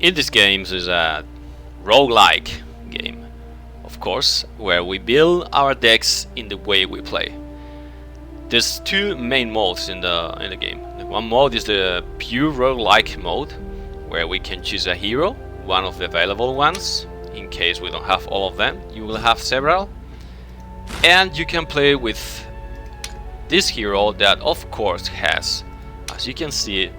In this game is a roguelike game, of course, where we build our decks in the way we play. There's two main modes in the game. The one mode is the pure roguelike mode, where we can choose a hero, one of the available ones. In case we don't have all of them, you will have several. And you can play with this hero that of course has, as you can see,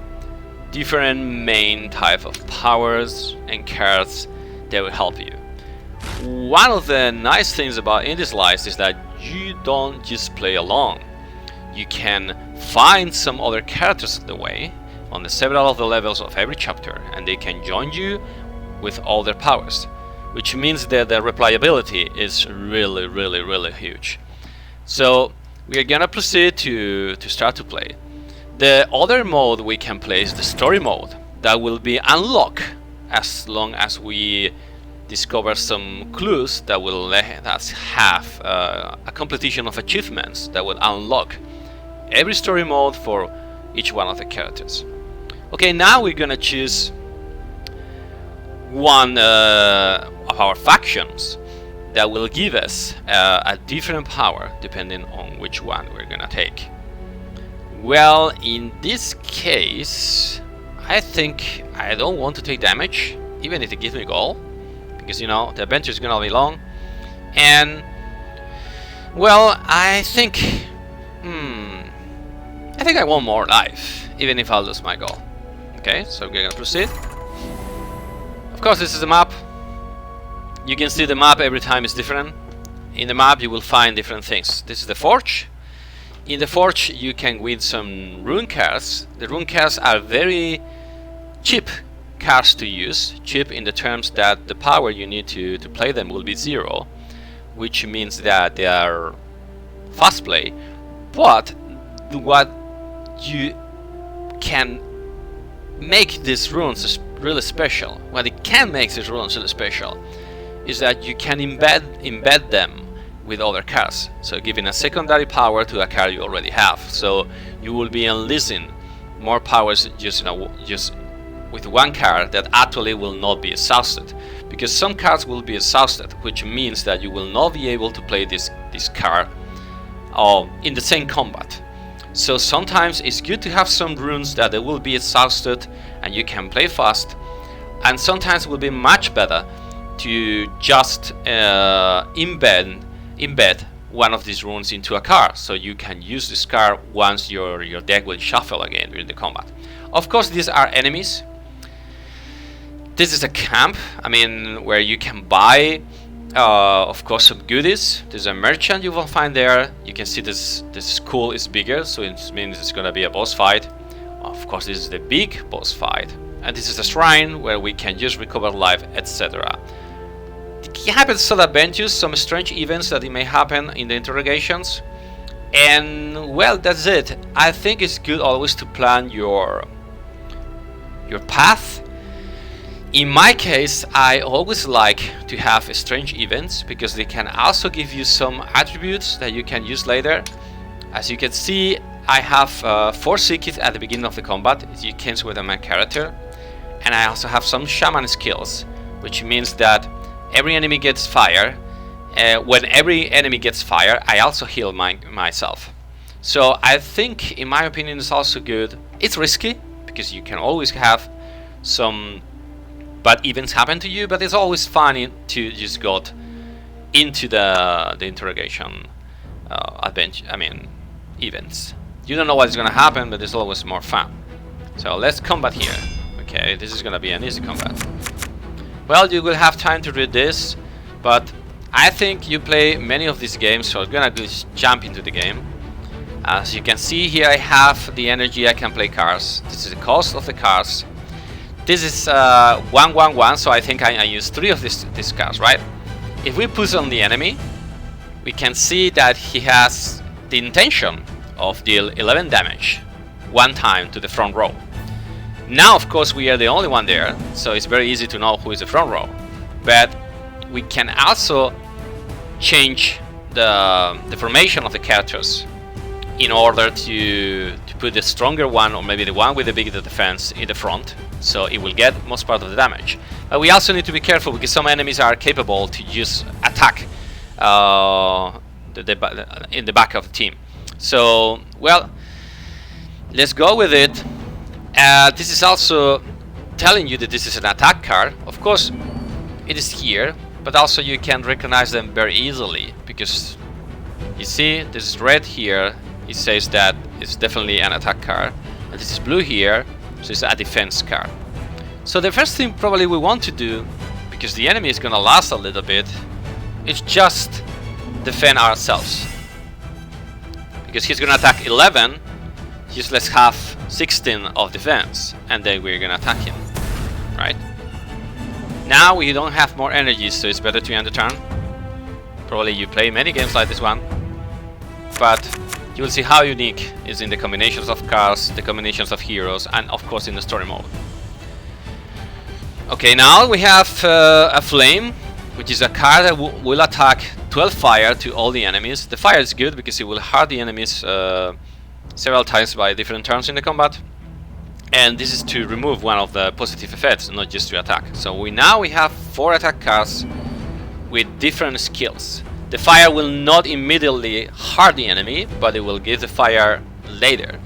different main type of powers and cards that will help you. One of the nice things about Indie Slice is that you don't just play alone. You can find some other characters on the way, on the several of the levels of every chapter, and they can join you with all their powers, which means that the replayability is really huge. So we are gonna proceed to start to play. The other mode we can play is the story mode, that will be unlocked as long as we discover some clues that will let us have a completion of achievements that will unlock every story mode for each one of the characters. Okay, now we're gonna choose one of our factions that will give us a different power depending on which one we're gonna take. Well, in this case, I think I don't want to take damage, even if it gives me gold, because you know the adventure is gonna be long. And well, I think I want more life, even if I lose my goal. Okay, so we're gonna proceed. Of course, this is the map. You can see the map every time is different. In the map, you will find different things. This is the forge. In the forge, you can win some rune cards. The rune cards are very cheap cards to use. Cheap in the terms that the power you need to play them will be 0, which means that they are fast play. But what you can make these runes really special, what it can make these runes really special, is that you can embed them with other cards, so giving a secondary power to a card you already have. So you will be unleashing more powers just with one card that actually will not be exhausted, because some cards will be exhausted, which means that you will not be able to play this card in the same combat. So sometimes it's good to have some runes that they will be exhausted and you can play fast, and sometimes it will be much better to just embed one of these runes into a card, so you can use this card once your deck will shuffle again during the combat. Of course, these are enemies. This is a camp, I mean, where you can buy of course some goodies. There's a merchant you will find there. You can see this school is bigger, so it means it's gonna be a boss fight. Of course, this is the big boss fight, and this is a shrine where we can just recover life, etc. It happens some adventures, some strange events that it may happen in the interrogations, and well, that's it. I think it's good always to plan your path. In my case, I always like to have strange events, because they can also give you some attributes that you can use later. As you can see, I have 4 Psychics at the beginning of the combat. It comes with my character, and I also have some shaman skills, which means that every enemy gets fire. When every enemy gets fire, I also heal myself. So I think, in my opinion, it's also good. It's risky, because you can always have some bad events happen to you, but it's always fun to just go into the interrogation adventure. I mean, events. You don't know what's gonna happen, but it's always more fun. So let's combat here. Okay, this is gonna be an easy combat. Well, you will have time to read this, but I think you play many of these games, so I'm gonna just jump into the game. As you can see here, I have the energy. I can play cards. This is the cost of the cards. This is 1/1/1, so I think I use 3 of these cards, right? If we push on the enemy, we can see that he has the intention of deal 11 damage one time to the front row. Now, of course, we are the only one there, so it's very easy to know who is the front row. But we can also change the formation of the characters in order to put the stronger one, or maybe the one with the bigger defense, in the front, so it will get most part of the damage. But we also need to be careful because some enemies are capable to just attack in the back of the team. So, well, let's go with it. This is also telling you that this is an attack card. Of course, it is here, but also you can recognize them very easily because you see this is red here. It says that it's definitely an attack card, and this is blue here, so it's a defense card. So the first thing probably we want to do, because the enemy is gonna last a little bit, is just defend ourselves. Because he's gonna attack 11, just let's have 16 of defense, and then we're gonna attack him, right? Now we don't have more energy, so it's better to end the turn. Probably you play many games like this one, but you will see how unique it is in the combinations of cards, the combinations of heroes, and of course in the story mode. Okay, now we have a flame, which is a card that will attack 12 fire to all the enemies. The fire is good because it will hurt the enemies several times by different turns in the combat. And this is to remove one of the positive effects, not just to attack. So we have 4 attack cards with different skills. The fire will not immediately hurt the enemy, but it will give the fire later.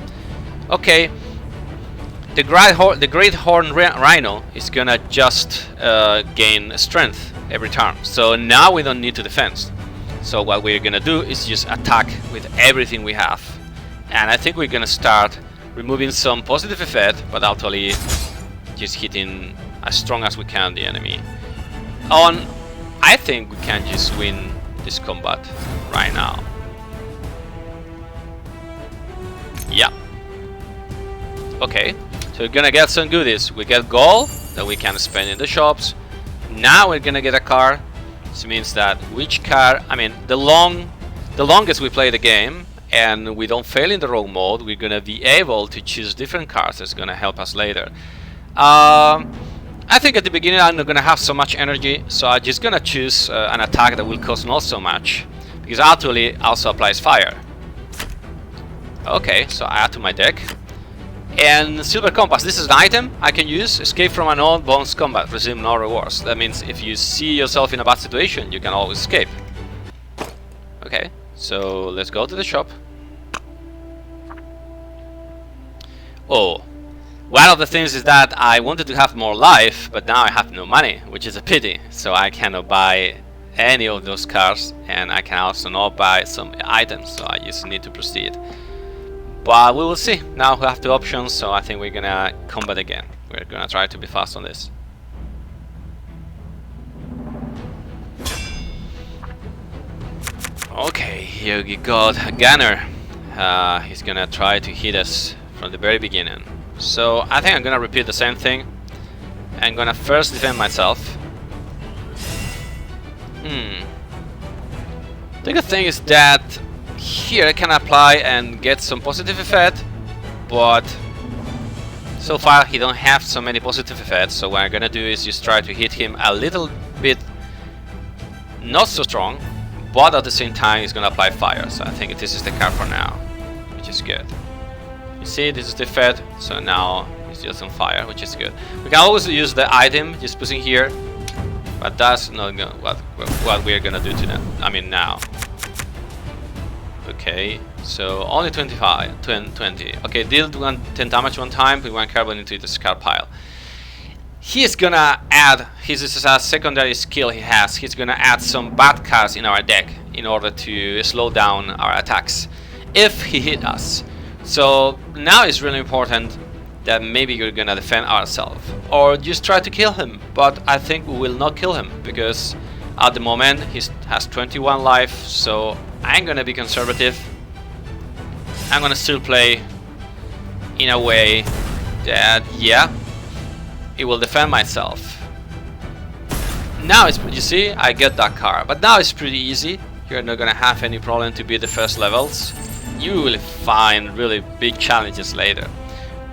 Okay, the Great Horn Rhino is gonna just gain strength every turn. So now we don't need to defend. So what we're gonna do is just attack with everything we have. And I think we're gonna start removing some positive effect, but actually just hitting as strong as we can the enemy. I think we can just win this combat right now. Yeah. Okay, so we're gonna get some goodies. We get gold that we can spend in the shops. Now we're gonna get a card. This means that which card, I mean, the longest we play the game and we don't fail in the rogue mode, we're gonna be able to choose different cards that's gonna help us later. I think at the beginning I'm not gonna have so much energy, so I'm just gonna choose an attack that will cost not so much, because actually it also applies fire. Okay, so I add to my deck. And Silver Compass, this is an item I can use. Escape from an old bones combat, receive no rewards. That means if you see yourself in a bad situation, you can always escape. Okay, so let's go to the shop. Oh, one of the things is that I wanted to have more life, but now I have no money, which is a pity. So I cannot buy any of those cards, and I can also not buy some items, so I just need to proceed. But we will see. Now we have 2 options, so I think we're gonna combat again. We're gonna try to be fast on this. Okay, here we got a gunner. He's gonna try to hit us from the very beginning. So I think I'm gonna repeat the same thing. I'm gonna first defend myself. The good thing is that here I can apply and get some positive effect, but so far he don't have so many positive effects, so what I'm gonna do is just try to hit him a little bit not so strong, but at the same time he's gonna apply fire. So I think this is the card for now, which is good. You see, this is the effect, so now he's just on fire, which is good. We can always use the item, just pushing here, but that's not what we're gonna do to them. I mean now. Okay, so only 20. Okay, deal 10 damage one time, put 1 carbon into the discard pile. He is gonna add, this is a secondary skill he has, he's gonna add some bad cards in our deck in order to slow down our attacks if he hit us. So now it's really important that maybe you're gonna defend ourselves or just try to kill him, but I think we will not kill him because at the moment he has 21 life, so I'm gonna be conservative. I'm gonna still play in a way that, yeah, it will defend myself. Now it's, you see, I get that card, but now it's pretty easy. You're not gonna have any problem to beat the first levels. You will find really big challenges later,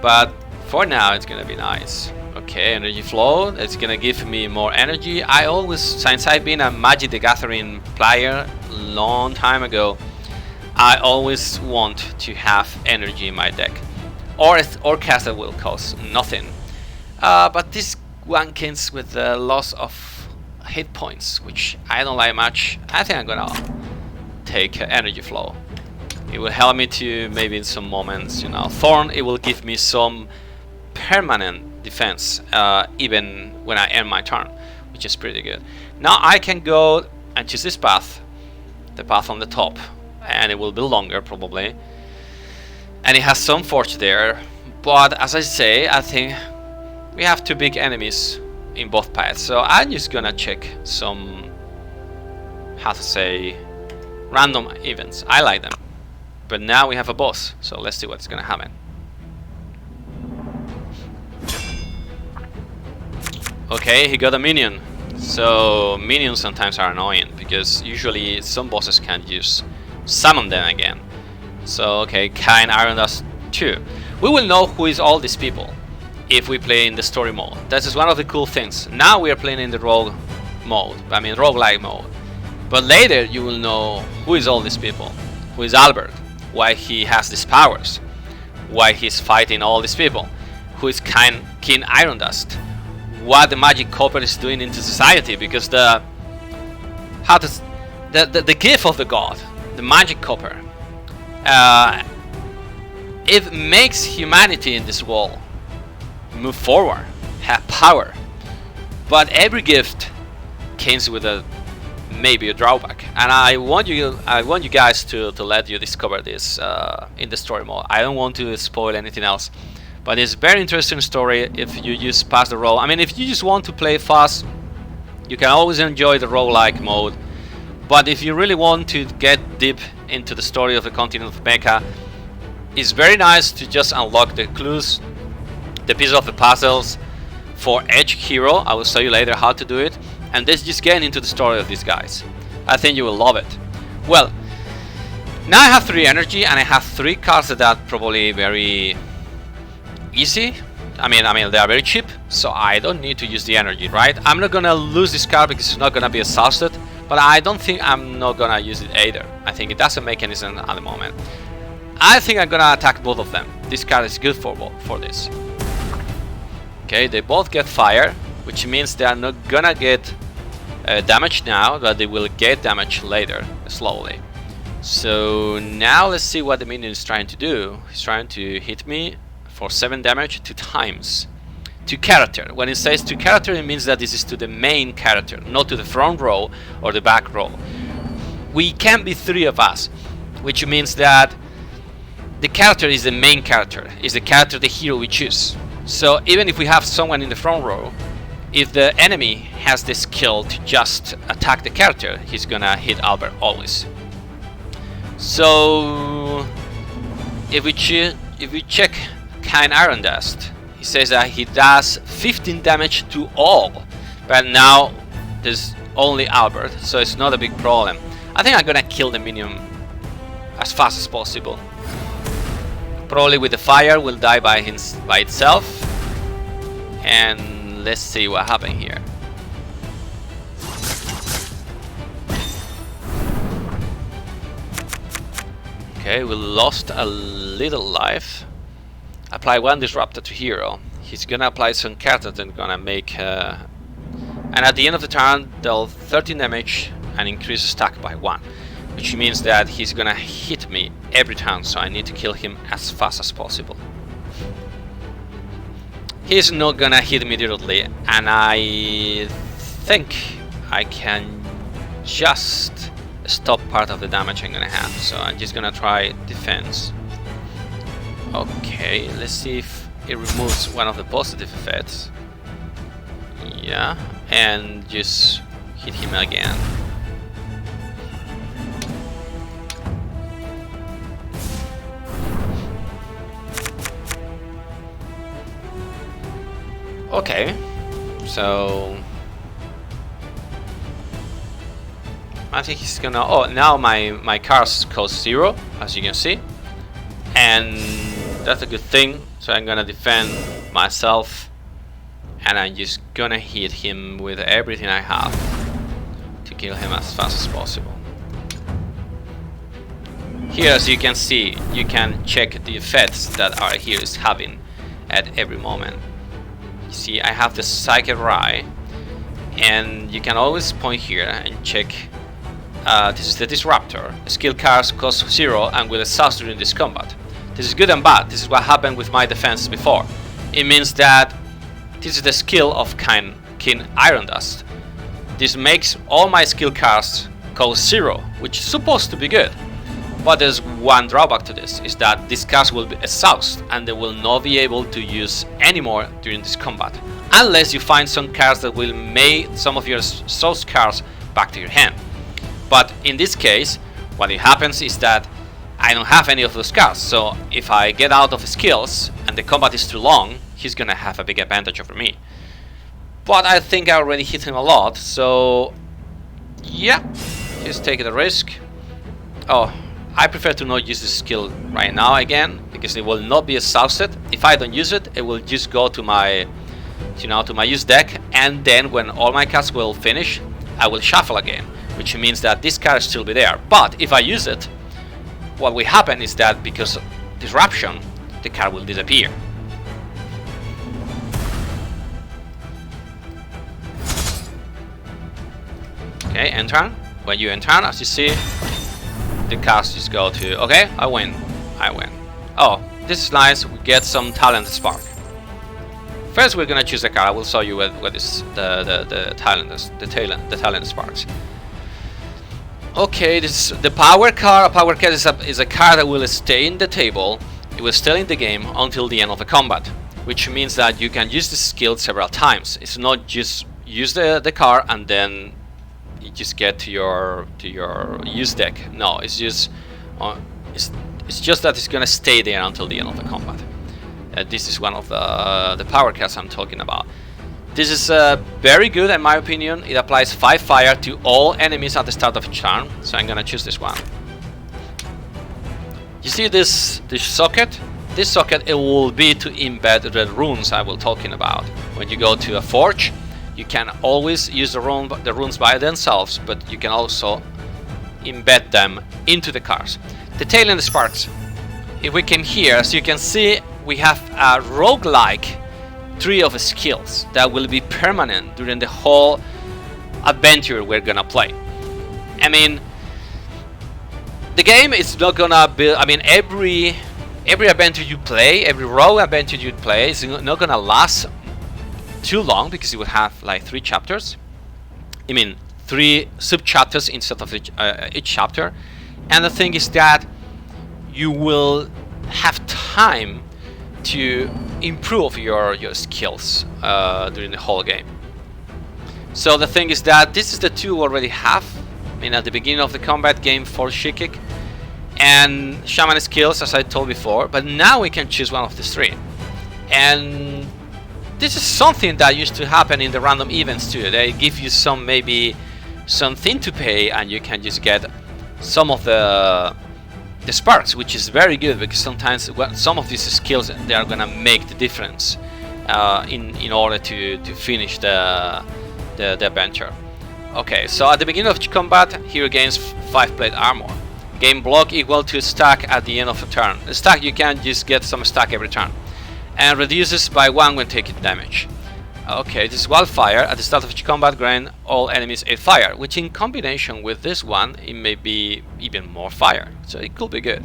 but for now it's gonna be nice. Okay, energy flow, it's gonna give me more energy. I always, since I've been a Magic the Gathering player long time ago, I always want to have energy in my deck. or cast that will cost nothing. But this one comes with the loss of hit points, which I don't like much. I think I'm gonna take energy flow. It will help me to maybe in some moments, you know. Thorn, it will give me some permanent defense even when I end my turn, which is pretty good. Now I can go and choose this path, the path on the top, and it will be longer probably, and it has some forge there, but as I say, I think we have two big enemies in both paths, so I'm just gonna check some, how to say, random events. I like them, but now we have a boss, so let's see what's gonna happen. Okay, he got a minion. So minions sometimes are annoying because usually some bosses can't use summon them again. So okay, Kain Iron Dust 2. We will know who is all these people if we play in the story mode. That is one of the cool things. Now we are playing in the rogue mode, I mean roguelike mode. But later you will know who is all these people. Who is Albert? Why he has these powers? Why he's fighting all these people? Who is King Iron Dust? What the magic copper is doing into society, because the gift of the god, the magic copper, it makes humanity in this world move forward, have power. But every gift comes with maybe a drawback, and I want you guys to let you discover this in the story mode. I don't want to spoil anything else. But it's a very interesting story if you just pass the role. I mean, if you just want to play fast, you can always enjoy the roguelike mode. But if you really want to get deep into the story of the continent of Mecha, it's very nice to just unlock the clues, the pieces of the puzzles for each hero. I will show you later how to do it. And let's just get into the story of these guys. I think you will love it. Well, now I have 3 energy and I have 3 cards that are probably very easy. I mean they are very cheap, so I don't need to use the energy, right? I'm not gonna lose this card because it's not gonna be exhausted, but I don't think I'm not gonna use it either. I think it doesn't make any sense at the moment. I think I'm gonna attack both of them. This card is good for this. Okay, they both get fire, which means they are not gonna get damage now, but they will get damage later, slowly. So now let's see what the minion is trying to do. He's trying to hit me for 7 damage 2 times. To character. When it says to character, it means that this is to the main character, not to the front row or the back row. We can be 3 of us, which means that the character is the main character, is the character, the hero we choose. So even if we have someone in the front row, if the enemy has the skill to just attack the character, he's gonna hit Albert always. So if we check Kain Iron Dust, he says that he does 15 damage to all, but now there's only Albert, so it's not a big problem. I think I'm gonna kill the minion as fast as possible. Probably with the fire will die by itself, and let's see what happened here. Okay, we lost a little life. Apply 1 disruptor to hero. He's gonna apply some cards and gonna make and at the end of the turn deal 13 damage and increase stack by 1, which means that he's gonna hit me every turn, so I need to kill him as fast as possible. He's not gonna hit me directly, and I think I can just stop part of the damage I'm gonna have, so I'm just gonna try defense. Okay, let's see if it removes one of the positive effects. Yeah, and just hit him again. Okay, so I think he's gonna. Oh, now my cards cost 0, as you can see, and that's a good thing. So I'm gonna defend myself, and I'm just gonna hit him with everything I have to kill him as fast as possible. Here, as you can see, you can check the effects that are here is having at every moment. You see, I have the Psychic Rai, and you can always point here and check. This is the Disruptor. Skill cards cost 0 and will exhaust during this combat. This is good and bad. This is what happened with my defense before. It means that this is the skill of King Iron Dust. This makes all my skill cards cost 0, which is supposed to be good. But there's one drawback to this, is that these cards will be exhausted and they will not be able to use anymore during this combat, unless you find some cards that will make some of your source cards back to your hand. But in this case, what happens is that I don't have any of those cards, so if I get out of skills and the combat is too long, he's gonna have a big advantage over me. But I think I already hit him a lot, so yeah, just take the risk. Oh, I prefer to not use this skill right now again, because it will not be exhausted. If I don't use it, it will just go to my, to my use deck, and then when all my cards will finish, I will shuffle again, which means that this card will still be there. But if I use it, what will happen is that because of disruption, the card will disappear. Okay, end turn. When you end turn, as you see, the cards just go to, okay, I win. Oh, this is nice, we get some Talent Spark. First we're gonna choose a card. I will show you what is the talent sparks. Okay, this is the power card. A power card is a card that will stay in the table, it will stay in the game until the end of the combat, which means that you can use the skill several times. It's not just use the card and then you just get to your use deck. No, it's just that it's gonna stay there until the end of the combat. This is one of the power cards I'm talking about. This is very good in my opinion. It applies 5 fire to all enemies at the start of each turn, so I'm gonna choose this one. You see this socket? This socket, it will be to embed the runes I was talking about. When you go to a forge, you can always use the runes by themselves, but you can also embed them into the cards. The Talent Sparks. If we came here, as you can see, we have a roguelike tree of skills that will be permanent during the whole adventure we're gonna play. I mean, the game is not gonna be, I mean, every adventure you play, every rogue adventure you play is not gonna last too long, because it will have like 3 chapters. I mean 3 sub-chapters instead of each chapter. And the thing is that you will have time to improve your skills during the whole game. So the thing is that this is the 2 we already have. I mean, at the beginning of the combat game for Shikik and Shaman skills, as I told before, but now we can choose one of the 3. And this is something that used to happen in the random events too. They give you maybe something to pay, and you can just get some of the sparks, which is very good, because sometimes some of these skills, they are gonna make the difference in order to finish the adventure. Okay, so at the beginning of each combat, hero gains 5 plate armor. Gain block equal to stack at the end of a turn. The stack, you can just get some stack every turn, and reduces by 1 when taking damage. Okay, this is wildfire. At the start of each combat, grant all enemies 8 fire, which in combination with this one, it may be even more fire, so it could be good.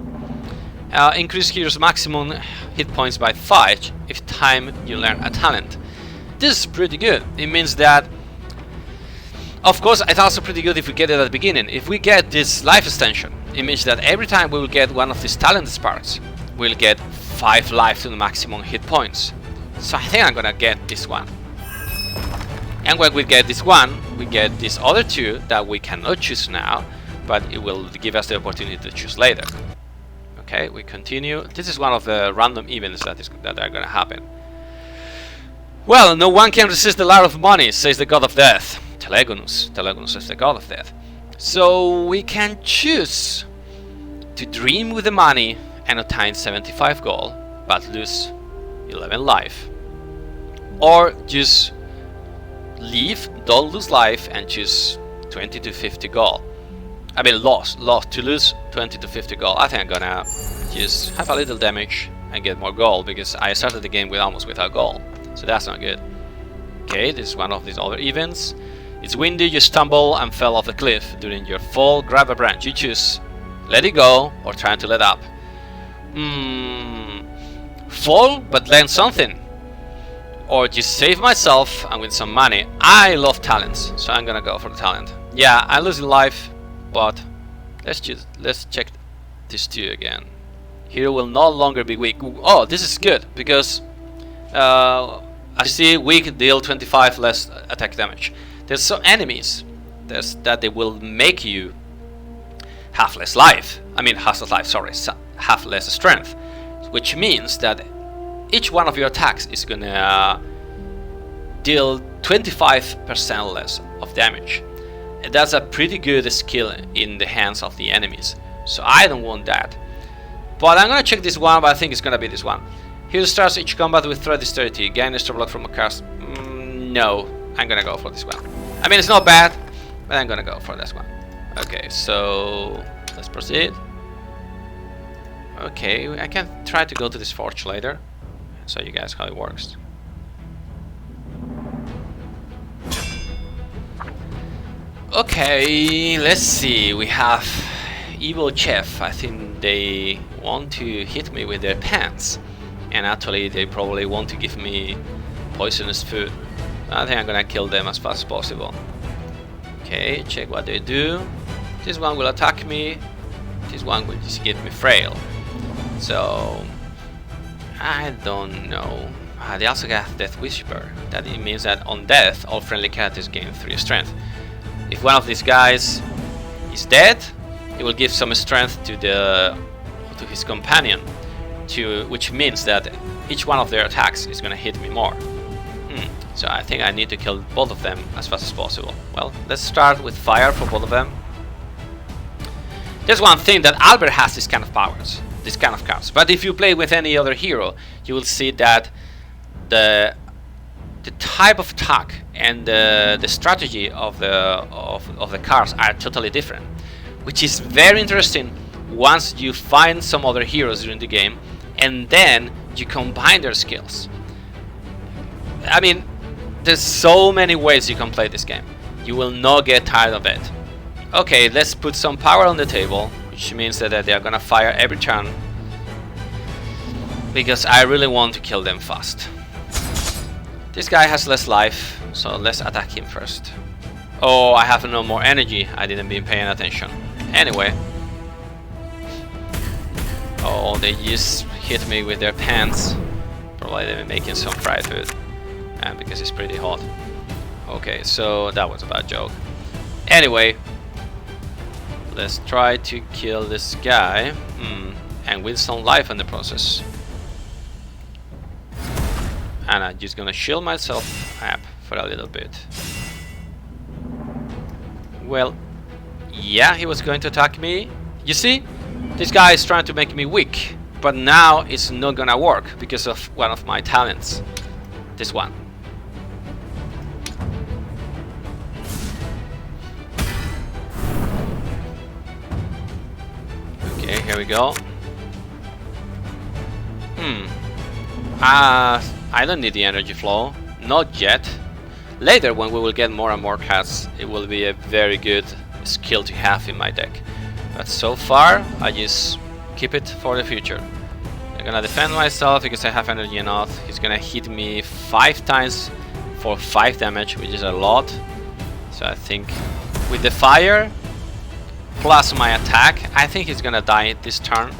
Increase hero's maximum hit points by 5 if time you learn a talent. This is pretty good. It means that, of course, it's also pretty good if we get it at the beginning. If we get this life extension, it means that every time we will get one of these talent sparks, we'll get 5 life to the maximum hit points. So I think I'm gonna get this one. And when we get this one, we get these other 2 that we cannot choose now, but it will give us the opportunity to choose later. Okay, we continue. This is one of the random events that are gonna happen. Well, no one can resist the lure of money, says the god of death. Telegonus. Telegonus is the god of death. So we can choose to dream with the money and obtain 75 gold, but lose 11 life. Or just leave, don't lose life, and choose 20 to 50 gold. I mean lost to lose 20 to 50 gold. I think I'm gonna just have a little damage and get more gold, because I started the game with almost without gold, so that's not good. Okay, this is one of these other events. It's windy, you stumble and fell off the cliff. During your fall, grab a branch. You choose let it go or trying to let up. Fall but learn something, or just save myself and win some money. I love talents, so I'm gonna go for the talent. Yeah, I'm losing life, but let's check this two again. Hero will no longer be weak. Oh, this is good, because as you see, weak deal 25 less attack damage. There's some enemies that they will make you have less life. I mean, have less life, sorry, have less strength, which means that each one of your attacks is gonna deal 25% less of damage. And that's a pretty good skill in the hands of the enemies, so I don't want that. But I'm gonna check this one, but I think it's gonna be this one. Hero starts each combat with threat dexterity. Gain extra block from a cast. No, I'm gonna go for this one. I mean, it's not bad, but I'm gonna go for this one. Okay, so let's proceed. Okay, I can try to go to this forge later, show you guys how it works. Okay, let's see. We have Evil Chef. I think they want to hit me with their pants, and actually they probably want to give me poisonous food. I think I'm gonna kill them as fast as possible. Okay, check what they do. This one will attack me. This one will just get me frail. So I don't know. They also got Death Whisper. That it means that on death, all friendly characters gain 3 strength. If one of these guys is dead, it will give some strength to his companion, which means that each one of their attacks is gonna hit me more. So I think I need to kill both of them as fast as possible. Well, let's start with fire for both of them. There's one thing, that Albert has this kind of powers, this kind of cards. But if you play with any other hero, you will see that the type of attack and the strategy of the cards are totally different, which is very interesting once you find some other heroes during the game and then you combine their skills. I mean, there's so many ways you can play this game. You will not get tired of it. Okay, let's put some power on the table, which means that they are gonna fire every turn, because I really want to kill them fast. This guy has less life, so let's attack him first. Oh, I have no more energy. I didn't been paying attention. Anyway. Oh, they just hit me with their pants. Probably they've been making some fried food. And because it's pretty hot. Okay, so that was a bad joke. Anyway, let's try to kill this guy. And win some life in the process. And I'm just gonna shield myself up for a little bit. Well, yeah, he was going to attack me. You see, this guy is trying to make me weak, but now it's not gonna work because of one of my talents. This one. Okay, here we go. I don't need the energy flow, not yet. Later, when we will get more and more cats, it will be a very good skill to have in my deck. But so far, I just keep it for the future. I'm gonna defend myself because I have energy enough. He's gonna hit me 5 times for 5 damage, which is a lot. So I think with the fire plus my attack, I think he's gonna die this turn.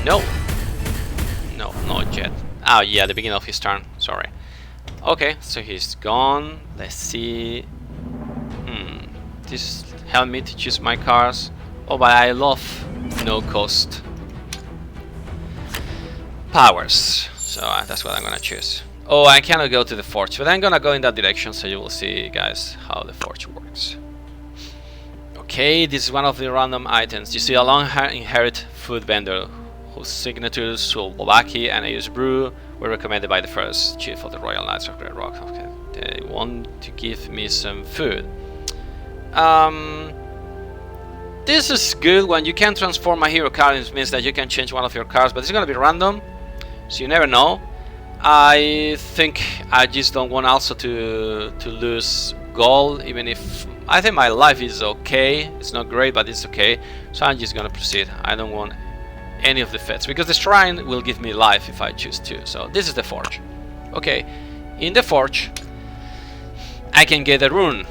No. No, not yet. Oh yeah, the beginning of his turn, sorry. Okay, so he's gone. Let's see. This helped me to choose my cards. Oh, but I love no cost powers. So that's what I'm gonna choose. Oh, I cannot go to the forge, but I'm gonna go in that direction so you will see, guys, how the forge works. Okay, this is one of the random items. You see a long inherit food vendor whose signatures Sulbaki and Ayus Brew were recommended by the first chief of the Royal Knights of Red Rock. Okay, they want to give me some food. This is good when you can transform a hero card. It means that you can change one of your cards, but it's gonna be random, so you never know. I think I just don't want also to lose gold, even if I think my life is okay. It's not great, but it's okay. So I'm just gonna proceed. I don't want any of the fets because the shrine will give me life if I choose to. So this is the forge. Okay, in the forge I can get a rune,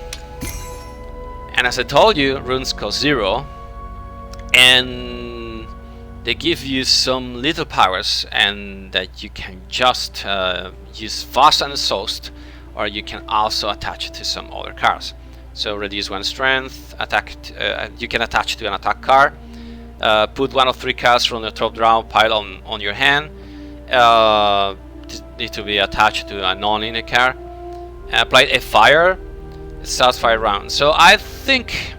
and as I told you, runes cost 0, and they give you some little powers, and that you can just use fast and exhaust, or you can also attach it to some other cards. So reduce 1 strength, attack. You can attach to an attack card. Put 1 of 3 cards from the top draw pile on your hand. Need to be attached to a non-linear card. Apply a fire. It starts 5 rounds. So I think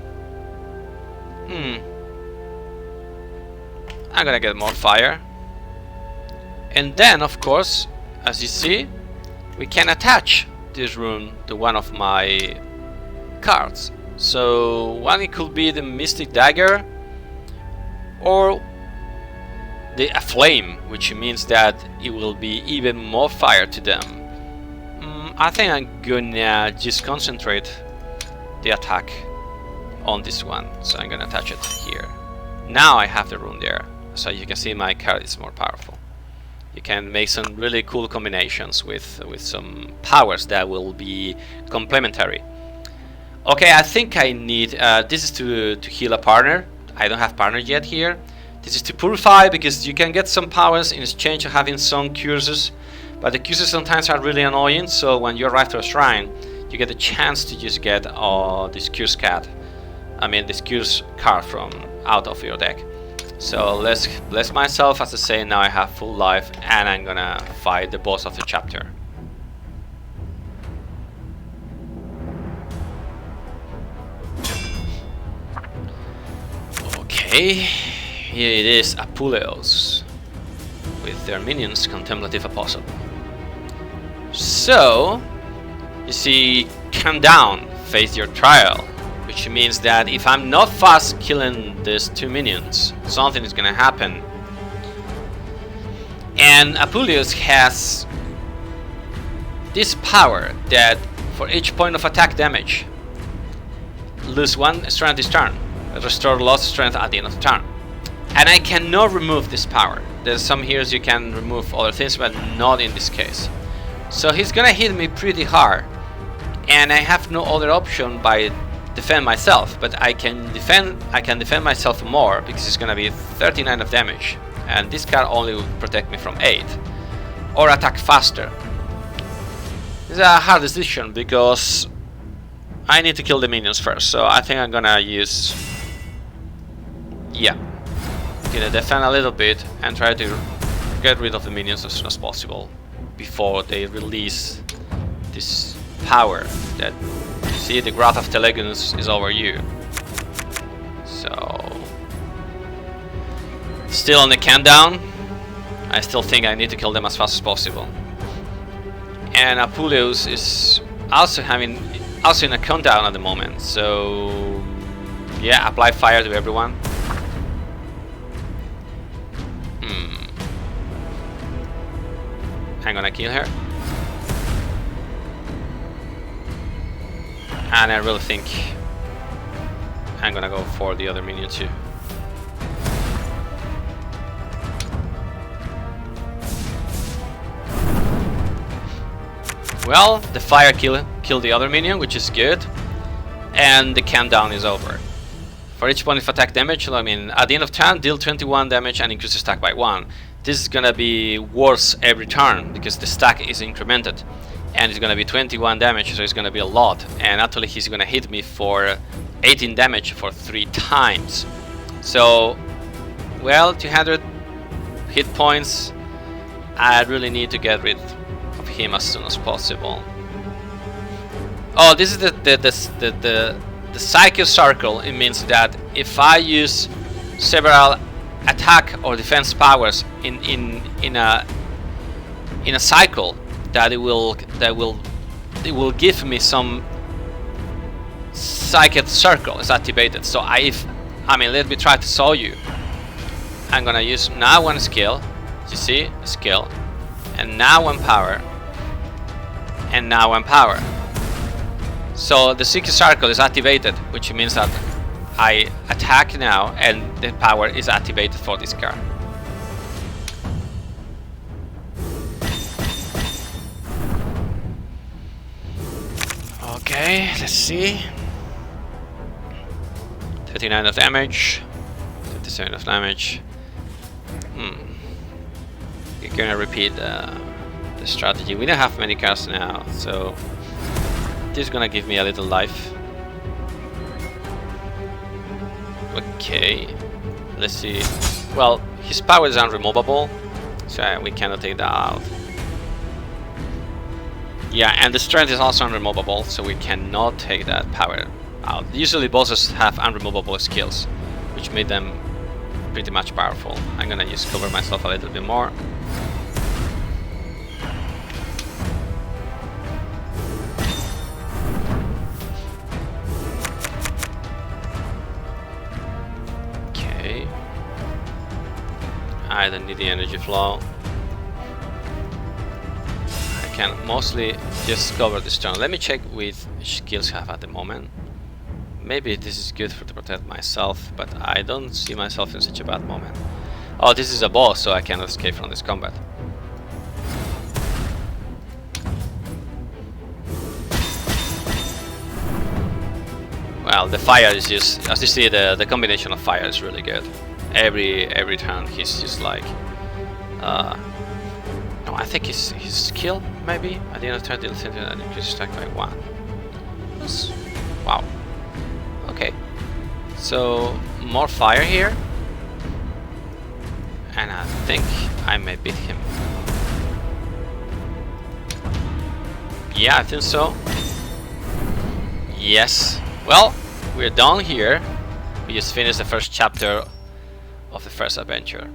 I'm gonna get more fire. And then, of course, as you see, we can attach this rune to one of my cards. So one, it could be the Mystic Dagger, or the Flame, which means that it will be even more fire to them. I think I'm gonna just concentrate the attack on this one, so I'm gonna attach it here. Now I have the rune there, so you can see my card is more powerful. You can make some really cool combinations with some powers that will be complementary. Okay, I think I need this is to heal a partner. I don't have partner yet here. This is to purify, because you can get some powers in exchange of having some curses, but the curses sometimes are really annoying. So when you arrive to a shrine, you get a chance to just get this curse card. This curse card from out of your deck. So let's bless myself. As I say, now I have full life, and I'm gonna fight the boss of the chapter. Okay, here it is, Apuleius with their minions, Contemplative Apostle. So, you see, calm down, face your trial, which means that if I'm not fast killing these 2 minions, something is gonna happen. And Apuleius has this power that for each point of attack damage, lose 1 strength this turn, restore lost strength at the end of the turn. And I cannot remove this power. There's some heroes you can remove other things, but not in this case. So he's gonna hit me pretty hard, and I have no other option by defend myself. But I can defend myself more, because it's gonna be 39 of damage, and this card only will protect me from 8, or attack faster. It's a hard decision because I need to kill the minions first. So I think I'm gonna use, gonna defend a little bit and try to get rid of the minions as soon as possible before they release this power that, you see, the Wrath of Telegonus is over you. So still on the countdown. I still think I need to kill them as fast as possible. And Apuleius is also in a countdown at the moment. So yeah, apply fire to everyone. I'm gonna kill her. And I really think I'm gonna go for the other minion too. Well, the fire killed the other minion, which is good. And the countdown is over. For each point of attack damage, at the end of turn, deal 21 damage and increase the stack by 1. This is gonna be worse every turn because the stack is incremented, and it's gonna be 21 damage, so it's gonna be a lot. And actually, he's gonna hit me for 18 damage for 3 times. So, well, 200 hit points. I really need to get rid of him as soon as possible. Oh, this is the Psycho Circle. It means that if I use several attack or defense powers in a cycle, that it will give me some Psychic Circle is activated. So let me try to show you. I'm gonna use now one skill. You see, skill, and now one power, and now one power. So the Psychic Circle is activated, which means that I attack now, and the power is activated for this card. Okay, let's see. 39 of damage, 57 of damage. You're gonna repeat the strategy. We don't have many cards now, so this is gonna give me a little life. Okay, let's see. Well, his power is unremovable, so we cannot take that out. Yeah, and the strength is also unremovable, so we cannot take that power out. Usually bosses have unremovable skills, which made them pretty much powerful. I'm gonna just cover myself a little bit more. Okay. I don't need the energy flow. I can mostly just cover the stone. Let me check with skills I have at the moment. Maybe this is good to protect myself, but I don't see myself in such a bad moment. Oh, this is a boss, so I cannot escape from this combat. Well, the fire is just, as you see, the combination of fire is really good. Every turn he's just like, no, I think his skill maybe at the end of turn he'll increase attack by 1. Wow. Okay, so more fire here, and I think I may beat him. Yeah, I think so. Yes. Well, we're done here. We just finished the first chapter of the first adventure.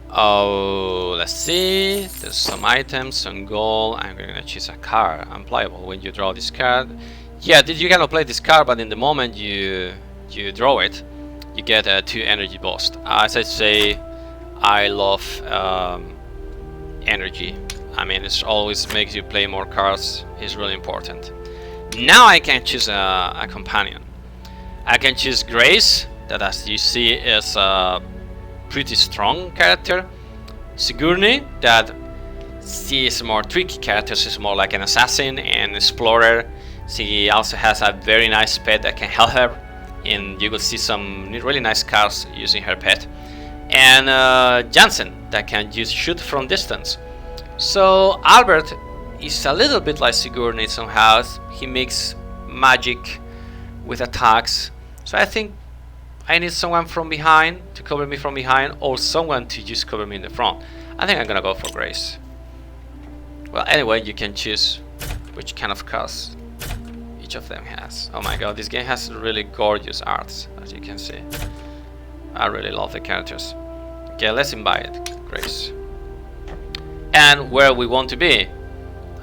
Oh, let's see. There's some items, some gold. I'm gonna choose a card. Unplayable. When you draw this card, yeah, you cannot play this card, but in the moment you draw it, you get a 2 energy boost. As I say, I love energy. I mean, it always makes you play more cards. It's really important. Now I can choose a companion. I can choose Grace, that as you see is a pretty strong character. Sigourney, that she is a more tricky character. She's more like an assassin and explorer. She also has a very nice pet that can help her, and you will see some really nice cards using her pet. And Jansen, that can just shoot from distance. So Albert is a little bit like Sigourney somehow. He makes magic with attacks. So I think I need someone from behind to cover me from behind, or someone to just cover me in the front. I think I'm gonna go for Grace. Well, anyway, you can choose which kind of cards each of them has. Oh my god, this game has really gorgeous arts, as you can see. I really love the characters. Okay, let's invite Grace. And where we want to be,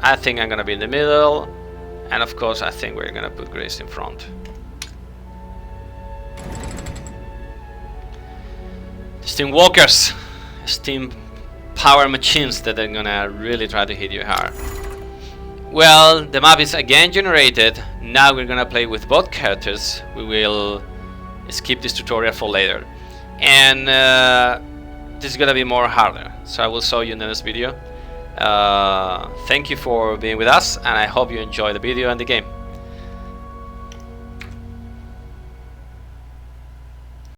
I think I'm gonna be in the middle, and of course I think we're gonna put Grace in front. Steam walkers, steam power machines that are gonna really try to hit you hard. Well, the map is again generated. Now we're gonna play with both characters. We will skip this tutorial for later, and this is gonna be more harder, so I will show you in the next video. Thank you for being with us, and I hope you enjoy the video and the game.